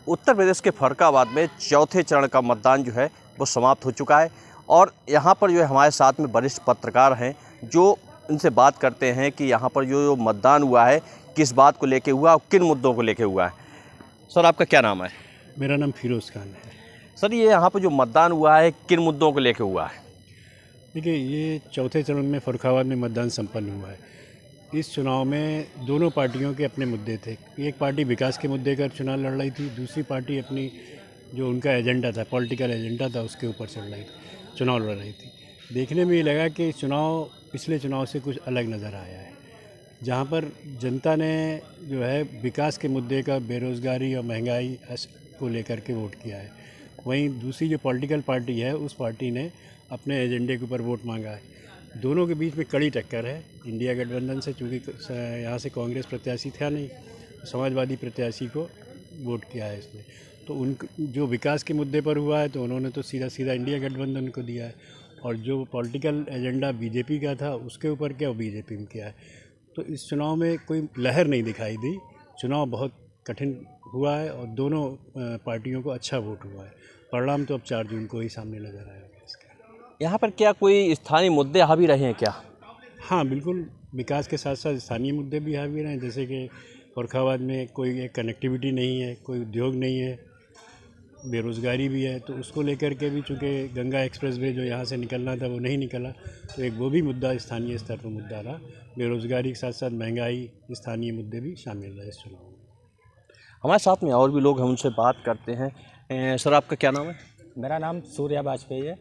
उत्तर प्रदेश के फर्रुखाबाद में चौथे चरण का मतदान जो है वो समाप्त हो चुका है और यहाँ पर जो है हमारे साथ में वरिष्ठ पत्रकार हैं जो इनसे बात करते हैं कि यहाँ पर जो मतदान हुआ है किस बात को लेके हुआ और किन मुद्दों को लेके हुआ है। सर, आपका क्या नाम है? मेरा नाम फिरोज़ खान है। सर, ये यहाँ पर जो मतदान हुआ है किन मुद्दों को लेके हुआ है? देखिए, ये चौथे चरण में फर्रुखाबाद में मतदान संपन्न हुआ है। इस चुनाव में दोनों पार्टियों के अपने मुद्दे थे। एक पार्टी विकास के मुद्दे का चुनाव लड़ रही थी, दूसरी पार्टी अपनी जो उनका एजेंडा था, पॉलिटिकल एजेंडा था, उसके ऊपर चुनाव लड़ रही थी। देखने में ये लगा कि चुनाव पिछले चुनाव से कुछ अलग नज़र आया है, जहाँ पर जनता ने जो है विकास के मुद्दे का, बेरोज़गारी और महंगाई को लेकर के वोट किया है। वहीं दूसरी जो पॉलिटिकल पार्टी है, उस पार्टी ने अपने एजेंडे के ऊपर वोट मांगा है। दोनों के बीच में कड़ी टक्कर है इंडिया गठबंधन से, चूँकि यहाँ से कांग्रेस प्रत्याशी था नहीं, समाजवादी प्रत्याशी को वोट किया है इसने। तो उन जो विकास के मुद्दे पर हुआ है तो उन्होंने तो सीधा सीधा इंडिया गठबंधन को दिया है, और जो पॉलिटिकल एजेंडा बीजेपी का था उसके ऊपर क्या, वो बीजेपी में किया है। तो इस चुनाव में कोई लहर नहीं दिखाई दी। चुनाव बहुत कठिन हुआ है और दोनों पार्टियों को अच्छा वोट हुआ है। परिणाम तो अब 4 जून को ही सामने नजर आएगा इसका। यहाँ पर क्या कोई स्थानीय मुद्दे हावी रहे हैं क्या? हाँ, बिल्कुल। विकास के साथ साथ स्थानीय मुद्दे भी हावी रहे हैं, जैसे कि फर्रुखाबाद में कोई एक कनेक्टिविटी नहीं है, कोई उद्योग नहीं है, बेरोज़गारी भी है। तो उसको लेकर के भी, चूँकि गंगा एक्सप्रेसवे जो यहाँ से निकलना था वो नहीं निकला, तो एक वो भी मुद्दा स्थानीय स्तर पर मुद्दा रहा। बेरोज़गारी के साथ साथ महंगाई, स्थानीय मुद्दे भी शामिल रहे इस चुनाव में। हमारे साथ में और भी लोग हैं, उनसे बात करते हैं। सर, आपका क्या नाम है? मेरा नाम सूर्या वाजपेयी है।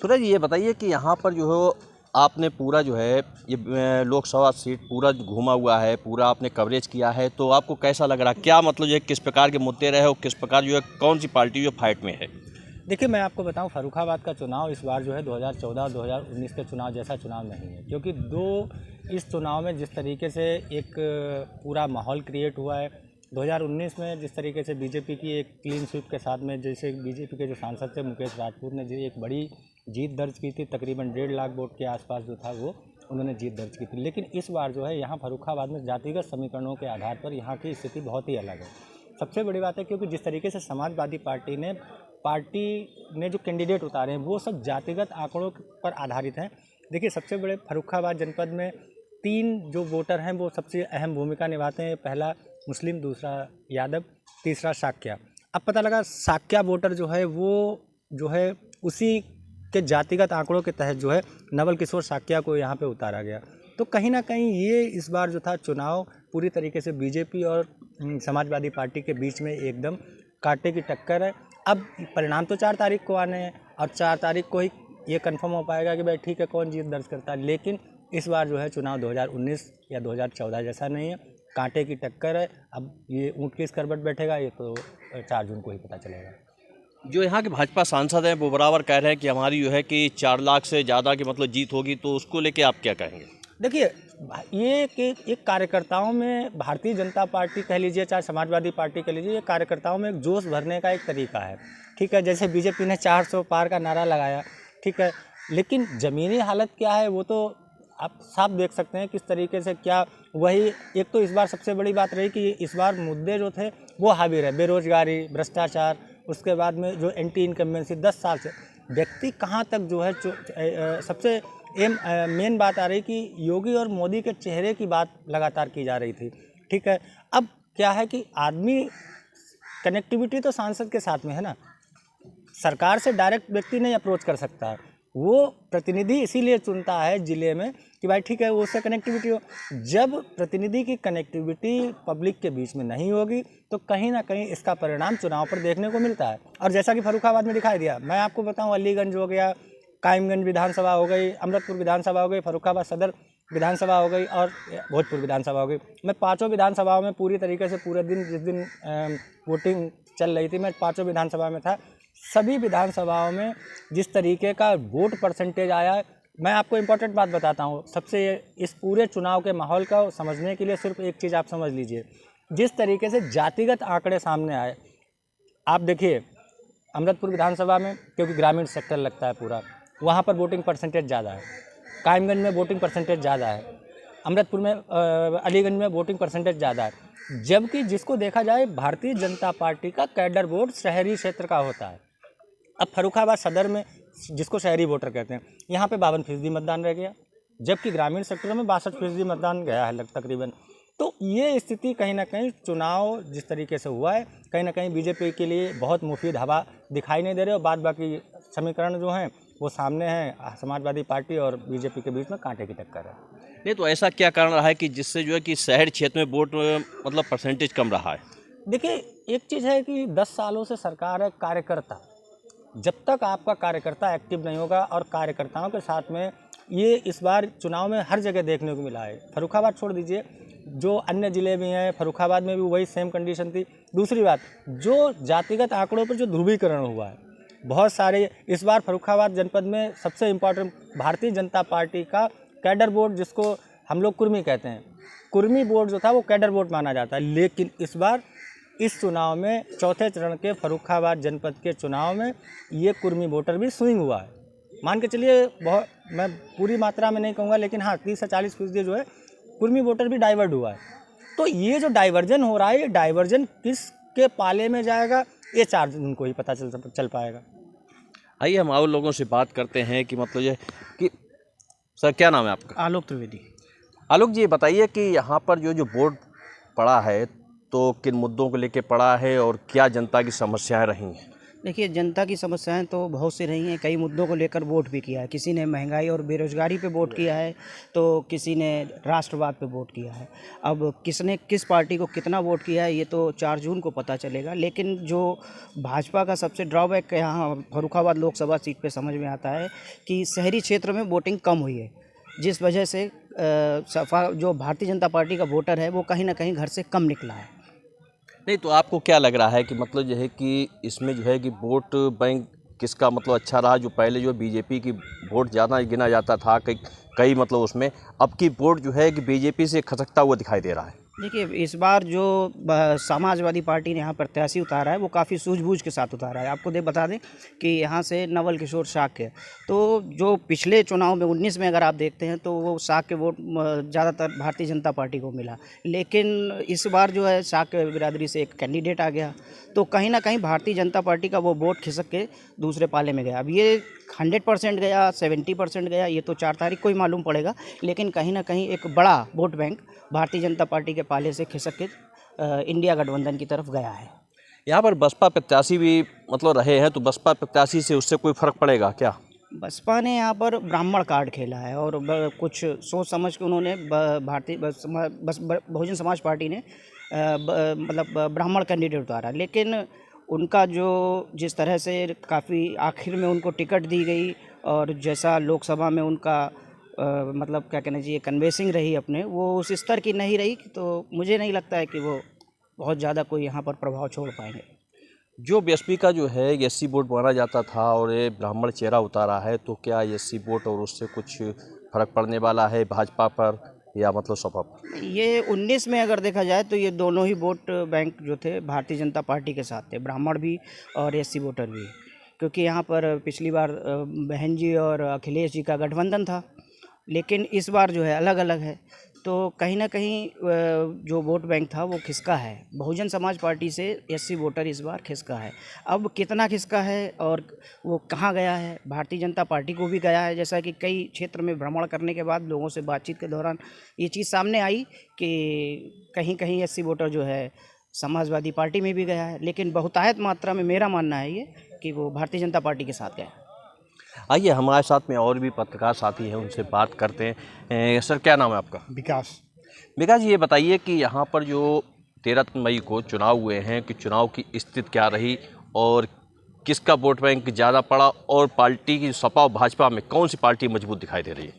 सूर्य जी, ये बताइए कि यहाँ पर जो है आपने पूरा जो है ये लोकसभा सीट पूरा घूमा हुआ है, पूरा आपने कवरेज किया है, तो आपको कैसा लग रहा है? क्या मतलब ये किस प्रकार के मुद्दे रहे और किस प्रकार जो है कौन सी पार्टी जो फाइट में है? देखिए, मैं आपको बताऊं, फर्रुखाबाद का चुनाव इस बार जो है 2014 और 2019 के चुनाव जैसा चुनाव नहीं है, क्योंकि इस चुनाव में जिस तरीके से एक पूरा माहौल क्रिएट हुआ है, 2019 में जिस तरीके से बीजेपी की एक क्लीन स्वीप के साथ में, जैसे बीजेपी के जो सांसद थे मुकेश राजपूत ने जो एक बड़ी जीत दर्ज की थी, तकरीबन 1.5 लाख वोट के आसपास जो था वो उन्होंने जीत दर्ज की थी। लेकिन इस बार जो है यहाँ फर्रुखाबाद में जातिगत समीकरणों के आधार पर यहाँ की स्थिति बहुत ही अलग है। सबसे बड़ी बात है क्योंकि जिस तरीके से समाजवादी पार्टी ने जो कैंडिडेट उतारे हैं वो सब जातिगत आंकड़ों पर आधारित हैं। देखिए, सबसे बड़े फर्रुखाबाद जनपद में 3 जो वोटर हैं वो सबसे अहम भूमिका निभाते हैं। पहला मुस्लिम, दूसरा यादव, तीसरा साक्या। अब पता लगा साक्या वोटर जो है वो जो है उसी के जातिगत आंकड़ों के तहत जो है नवल किशोर साक्या को यहाँ पे उतारा गया। तो कहीं ना कहीं ये इस बार जो था चुनाव पूरी तरीके से बीजेपी और समाजवादी पार्टी के बीच में एकदम कांटे की टक्कर है। अब परिणाम तो 4 तारीख को आने हैं और 4 तारीख को ही ये कंफर्म हो पाएगा कि भाई ठीक है कौन जीत दर्ज करता है। लेकिन इस बार जो है चुनाव 2019 या 2014 जैसा नहीं है, कांटे की टक्कर है। अब ये ऊँट किस करवट बैठेगा ये तो 4 जून को ही पता चलेगा। जो यहाँ के भाजपा सांसद हैं वो बराबर कह रहे हैं कि हमारी जो है कि 4 लाख से ज़्यादा की मतलब जीत होगी, तो उसको लेके आप क्या कहेंगे? देखिए, ये एक कार्यकर्ताओं में, भारतीय जनता पार्टी कह लीजिए चाहे समाजवादी पार्टी कह लीजिए, ये कार्यकर्ताओं में एक जोश भरने का एक तरीका है। ठीक है, जैसे बीजेपी ने 400 पार का नारा लगाया, ठीक है, लेकिन ज़मीनी हालत क्या है वो तो आप साफ देख सकते हैं किस तरीके से। क्या वही एक तो इस बार सबसे बड़ी बात रही कि इस बार मुद्दे जो थे वो हावी रहे, बेरोजगारी, भ्रष्टाचार, उसके बाद में जो एंटी इनकम्बेंसी 10 साल से व्यक्ति कहाँ तक जो है सबसे मेन बात आ रही कि योगी और मोदी के चेहरे की बात लगातार की जा रही थी। ठीक है, अब क्या है कि आदमी कनेक्टिविटी तो सांसद के साथ में है ना, सरकार से डायरेक्ट व्यक्ति नहीं अप्रोच कर सकता है, वो प्रतिनिधि इसीलिए चुनता है ज़िले में कि भाई ठीक है वो उससे कनेक्टिविटी हो। जब प्रतिनिधि की कनेक्टिविटी पब्लिक के बीच में नहीं होगी तो कहीं ना कहीं इसका परिणाम चुनाव पर देखने को मिलता है। और जैसा कि फर्रुखाबाद में दिखाई दिया, मैं आपको बताऊं, अलीगंज हो गया, कायमगंज विधानसभा हो गई, अमृतपुर विधानसभा हो गई, फर्रुखाबाद सदर विधानसभा हो गई और भोजपुर विधानसभा हो गई। मैं 5 विधानसभाओं में पूरी तरीके से पूरे दिन, जिस दिन वोटिंग चल रही थी, मैं 5 विधानसभा में था। सभी विधानसभाओं में जिस तरीके का वोट परसेंटेज आया है, मैं आपको इम्पोर्टेंट बात बताता हूँ। सबसे इस पूरे चुनाव के माहौल का समझने के लिए सिर्फ एक चीज़ आप समझ लीजिए, जिस तरीके से जातिगत आंकड़े सामने आए। आप देखिए, अमृतपुर विधानसभा में क्योंकि ग्रामीण सेक्टर लगता है पूरा, वहाँ पर वोटिंग परसेंटेज ज़्यादा है। कायमगंज में वोटिंग परसेंटेज ज़्यादा है। अमृतपुर में, अलीगंज में वोटिंग परसेंटेज ज़्यादा है। जबकि जिसको देखा जाए भारतीय जनता पार्टी का कैडर वोट शहरी क्षेत्र का होता है। अब फर्रुखाबाद सदर में जिसको शहरी वोटर कहते हैं, यहाँ पे 52% मतदान रह गया, जबकि ग्रामीण सेक्टरों में 62% मतदान गया है तकरीबन। तो ये स्थिति कहीं ना कहीं चुनाव जिस तरीके से हुआ है, कहीं ना कहीं बीजेपी के लिए बहुत मुफीद हवा दिखाई नहीं दे रही, और बाद बाकी समीकरण जो हैं वो सामने हैं, समाजवादी पार्टी और बीजेपी के बीच में कांटे की टक्कर है। नहीं तो ऐसा क्या कारण रहा है कि जिससे जो है कि शहर क्षेत्र में वोट मतलब परसेंटेज कम रहा है? देखिए, एक चीज़ है कि 10 सालों से सरकार है, कार्यकर्ता, जब तक आपका कार्यकर्ता एक्टिव नहीं होगा, और कार्यकर्ताओं के साथ में ये इस बार चुनाव में हर जगह देखने को मिला है। फर्रुखाबाद छोड़ दीजिए, जो अन्य ज़िले भी हैं, फर्रुखाबाद में भी वही सेम कंडीशन थी। दूसरी बात, जो जातिगत आंकड़ों पर जो ध्रुवीकरण हुआ है, बहुत सारे इस बार फर्रुखाबाद जनपद में सबसे इम्पोर्टेंट भारतीय जनता पार्टी का कैडर वोट, जिसको हम लोग कुर्मी कहते हैं, कुर्मी वोट जो था वो कैडर वोट माना जाता है। लेकिन इस बार इस चुनाव में, चौथे चरण के फर्रुखाबाद जनपद के चुनाव में, ये कुर्मी वोटर भी स्विंग हुआ है। मान के चलिए, बहुत, मैं पूरी मात्रा में नहीं कहूँगा, लेकिन हाँ 30 से 40% जो है कुर्मी वोटर भी डाइवर्ट हुआ है। तो ये जो डाइवर्जन हो रहा है, ये डाइवर्जन किसके पाले में जाएगा, ये 4 दिन को ही पता चल पाएगा। आइए हम और लोगों से बात करते हैं कि मतलब ये कि सर क्या नाम है आपका? आलोक त्रिवेदी। आलोक जी, ये बताइए कि यहाँ पर जो वोट पड़ा है तो किन मुद्दों को लेके पड़ा है और क्या जनता की समस्याएं रही हैं? देखिए, जनता की समस्याएं तो बहुत सी रही हैं, कई मुद्दों को लेकर वोट भी किया है। किसी ने महंगाई और बेरोजगारी पे वोट किया है, तो किसी ने राष्ट्रवाद पे वोट किया है। अब किसने किस पार्टी को कितना वोट किया है, ये तो 4 जून को पता चलेगा। लेकिन जो भाजपा का सबसे ड्रॉबैक यहाँ फर्रुखाबाद लोकसभा सीट पे समझ में आता है कि शहरी क्षेत्र में वोटिंग कम हुई है, जिस वजह से जो भारतीय जनता पार्टी का वोटर है वो कहीं ना कहीं घर से कम निकला है। नहीं तो आपको क्या लग रहा है कि मतलब जो है कि इसमें जो है कि वोट बैंक किसका मतलब अच्छा रहा? जो पहले जो बीजेपी की वोट ज़्यादा गिना जाता था कई मतलब उसमें, अब की वोट जो है कि बीजेपी से खसकता हुआ दिखाई दे रहा है। देखिए, इस बार जो समाजवादी पार्टी ने यहाँ प्रत्याशी उतारा है वो काफ़ी सूझबूझ के साथ उतारा है। आपको बता दें कि यहाँ से नवल किशोर शाक्य, तो जो पिछले चुनाव में 19 में अगर आप देखते हैं तो वो शाक्य वोट ज़्यादातर भारतीय जनता पार्टी को मिला। लेकिन इस बार जो है शाक्य बिरादरी से एक कैंडिडेट आ गया, तो कहीं ना कहीं भारतीय जनता पार्टी का वो वोट खिसक के दूसरे पाले में गया। अब ये 100% गया, 70% गया, ये तो 4 तारीख को ही मालूम पड़ेगा। लेकिन कहीं ना कहीं एक बड़ा vote bank Bharatiya Janata party के पाले से खिसक के इंडिया गठबंधन की तरफ गया है। यहाँ पर बसपा प्रत्याशी भी मतलब रहे हैं, तो बसपा प्रत्याशी से उससे कोई फ़र्क पड़ेगा क्या? बसपा ने यहाँ पर ब्राह्मण कार्ड खेला है और कुछ सोच समझ के उन्होंने भारतीय बहुजन समाज पार्टी ने मतलब ब्राह्मण कैंडिडेट उतारा। लेकिन उनका जो जिस तरह से काफ़ी आखिर में उनको टिकट दी गई और जैसा लोकसभा में उनका मतलब क्या कहना चाहिए कन्वेंसिंग रही अपने, वो उस स्तर की नहीं रही। तो मुझे नहीं लगता है कि वो बहुत ज़्यादा कोई यहाँ पर प्रभाव छोड़ पाएंगे। जो बीएसपी का जो है एससी वोट माना जाता था और ये ब्राह्मण चेहरा उतारा है, तो क्या एससी वोट और उससे कुछ फ़र्क पड़ने वाला है भाजपा पर या मतलब सपा पर? ये 19 में अगर देखा जाए तो ये दोनों ही वोट बैंक जो थे भारतीय जनता पार्टी के साथ थे, ब्राह्मण भी और एससी वोटर भी। क्योंकि यहाँ पर पिछली बार बहन जी और अखिलेश जी का गठबंधन था, लेकिन इस बार जो है अलग अलग है। तो कहीं ना कहीं जो वोट बैंक था वो खिसका है, बहुजन समाज पार्टी से एससी वोटर इस बार खिसका है। अब कितना खिसका है और वो कहाँ गया है, भारतीय जनता पार्टी को भी गया है। जैसा कि कई क्षेत्र में भ्रमण करने के बाद लोगों से बातचीत के दौरान ये चीज़ सामने आई कि कहीं कहीं एससी वोटर जो है समाजवादी पार्टी में भी गया है। लेकिन बहुतायत मात्रा में मेरा मानना है ये कि वो भारतीय जनता पार्टी के साथ गया। आइए हमारे साथ में और भी पत्रकार साथी हैं, उनसे बात करते हैं। सर क्या नाम है आपका? विकास। विकास जी, ये बताइए कि यहाँ पर जो 13 मई को चुनाव हुए हैं कि चुनाव की स्थिति क्या रही और किसका वोट बैंक ज़्यादा पड़ा, और पार्टी की सपा और भाजपा में कौन सी पार्टी मजबूत दिखाई दे रही है?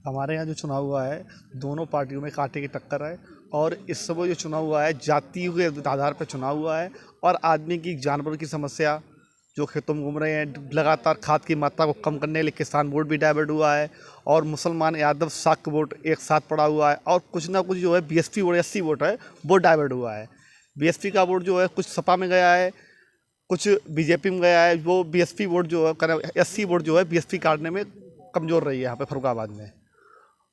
हमारे यहाँ जो चुनाव हुआ है दोनों पार्टियों में कांटे की टक्कर है, और इस समय जो चुनाव हुआ है जाति के आधार पर चुनाव हुआ है, और आदमी की जानवरों की समस्या जो खेतों में घूम रहे हैं, लगातार खाद की मात्रा को कम करने के लिए किसान वोट भी डाइवर्ट हुआ है, और मुसलमान यादव शाक्य वोट एक साथ पड़ा हुआ है, और कुछ ना कुछ जो है बीएसपी वोट एससी वोट है वो डाइवर्ट हुआ है। बीएसपी का वोट जो है कुछ सपा में गया है, कुछ बीजेपी में गया है। वो बीएसपी वोट जो है एससी वोट जो है बीएसपी काटने में कमज़ोर रही है यहाँ पे फर्रुखाबाद में।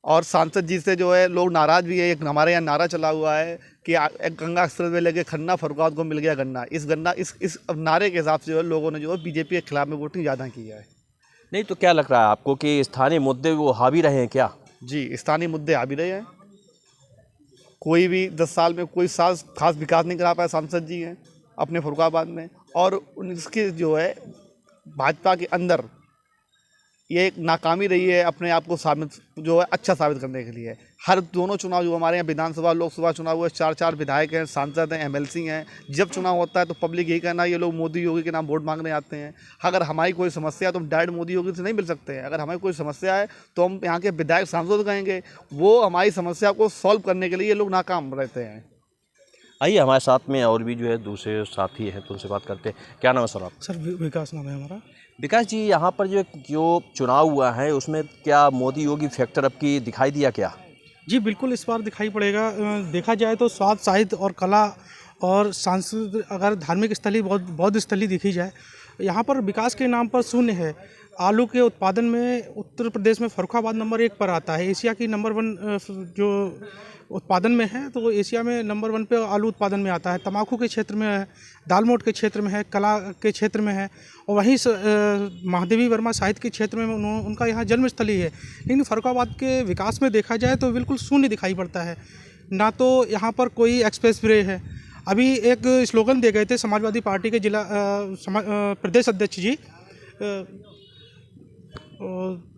और सांसद जी से जो है लोग नाराज़ भी है। एक हमारे यहाँ नारा चला हुआ है कि गंगा एक्सप्रेस वे लेके खन्ना, फरुखाबाद को मिल गया गन्ना। इस नारे के हिसाब से जो है लोगों ने जो है बीजेपी के खिलाफ में वोटिंग ज़्यादा किया है। नहीं तो क्या लग रहा है आपको कि स्थानीय मुद्दे वो हावी रहे हैं क्या? जी, स्थानीय मुद्दे आ भी रहे हैं। कोई भी 10 साल में कोई खास विकास नहीं करा पाया सांसद जी हैं अपने फरुखाबाद में, और उनकी जो है भाजपा के अंदर ये एक नाकामी रही है अपने आप को अच्छा साबित करने के लिए। हर दोनों चुनाव जो हमारे यहाँ विधानसभा, लोकसभा चुनाव हुए, 4 विधायक हैं, सांसद हैं, एमएलसी हैं। जब चुनाव होता है तो पब्लिक यही कहना, ये लोग मोदी योगी के नाम वोट मांगने आते हैं। अगर हमारी कोई समस्या है तो हम डायरेक्ट मोदी योगी से नहीं मिल सकते हैं। अगर हमारी कोई समस्या है तो हम यहाँ के विधायक, सांसद कहेंगे, वो हमारी समस्या को सॉल्व करने के लिए ये लोग नाकाम रहते हैं। आइए हमारे साथ में और भी जो है दूसरे साथी हैं, तो उनसे बात करते हैं। क्या नाम है सर आप? सर विकास नाम है हमारा। विकास जी, यहाँ पर जो चुनाव हुआ है उसमें क्या मोदी योगी फैक्टर अब की दिखाई दिया क्या? जी बिल्कुल, इस बार दिखाई पड़ेगा। देखा जाए तो स्वास्थ्य, साहित्य और कला और सांस्कृतिक, अगर धार्मिक स्थली, बौद्ध स्थली देखी जाए, यहाँ पर विकास के नाम पर शून्य है। आलू के उत्पादन में उत्तर प्रदेश में फर्रुखाबाद नंबर 1 पर आता है। एशिया की नंबर 1 जो उत्पादन में है, तो एशिया में नंबर 1 पे आलू उत्पादन में आता है। तंबाकू के क्षेत्र में है, दाल मोठ के क्षेत्र में है, कला के क्षेत्र में है, और वहीं महादेवी वर्मा साहित्य के क्षेत्र में उनका यहाँ जन्मस्थली है। लेकिन फर्रुखाबाद के विकास में देखा जाए तो बिल्कुल शून्य दिखाई पड़ता है। ना तो यहाँ पर कोई एक्सप्रेस वे है। अभी एक स्लोगन दे गए थे समाजवादी पार्टी के प्रदेश अध्यक्ष जी,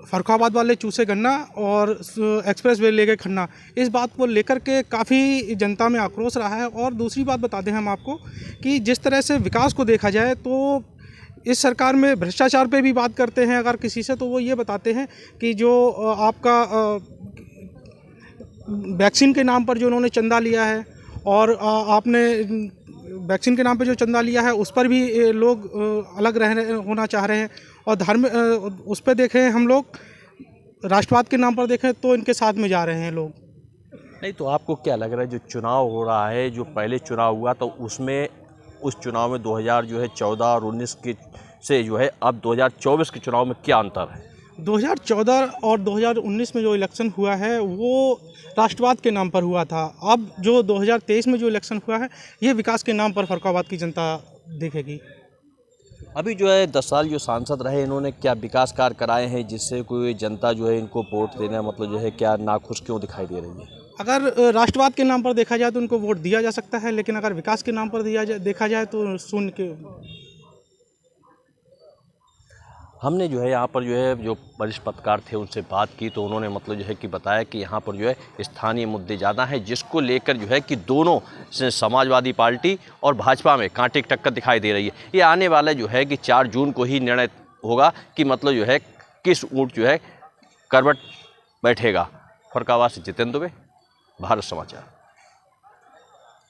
फर्रुखाबाद वाले चूसे गन्ना और एक्सप्रेस वे ले गए खन्ना। इस बात को लेकर के काफ़ी जनता में आक्रोश रहा है। और दूसरी बात बता दें हम आपको कि जिस तरह से विकास को देखा जाए तो इस सरकार में भ्रष्टाचार पे भी बात करते हैं अगर किसी से, तो वो ये बताते हैं कि जो आपका वैक्सीन के नाम पर जो उन्होंने चंदा लिया है, और आपने वैक्सीन के नाम पे जो चंदा लिया है उस पर भी लोग अलग होना चाह रहे हैं। और धार्मिक उस पर देखें हम लोग, राष्ट्रवाद के नाम पर देखें तो इनके साथ में जा रहे हैं लोग। नहीं तो आपको क्या लग रहा है, जो चुनाव हो रहा है, जो पहले चुनाव हुआ तो उसमें, उस चुनाव में 2014 और 19 के से जो है अब 2024 के चुनाव में क्या अंतर है? 2014 और 2019 में जो इलेक्शन हुआ है वो राष्ट्रवाद के नाम पर हुआ था। अब जो 2023 में जो इलेक्शन हुआ है ये विकास के नाम पर फर्रुखाबाद की जनता देखेगी। अभी जो है 10 साल जो सांसद रहे, इन्होंने क्या विकास कार्य कराए हैं जिससे कोई जनता जो है इनको वोट देना, मतलब जो है क्या नाखुश क्यों दिखाई दे रही है? अगर राष्ट्रवाद के नाम पर देखा जाए तो उनको वोट दिया जा सकता है, लेकिन अगर विकास के नाम पर देखा जाए तो शून्य के। हमने जो है यहाँ पर जो वरिष्ठ पत्रकार थे उनसे बात की, तो उन्होंने मतलब जो है कि बताया कि यहाँ पर जो है स्थानीय मुद्दे ज़्यादा हैं, जिसको लेकर जो है कि दोनों समाजवादी पार्टी और भाजपा में कांटे की टक्कर दिखाई दे रही है। ये आने वाला जो है कि 4 जून को ही निर्णय होगा कि मतलब जो है किस ऊँट जो है करवट बैठेगा। फर्रुखाबाद से जितेंद्र दुबे, भारत समाचार।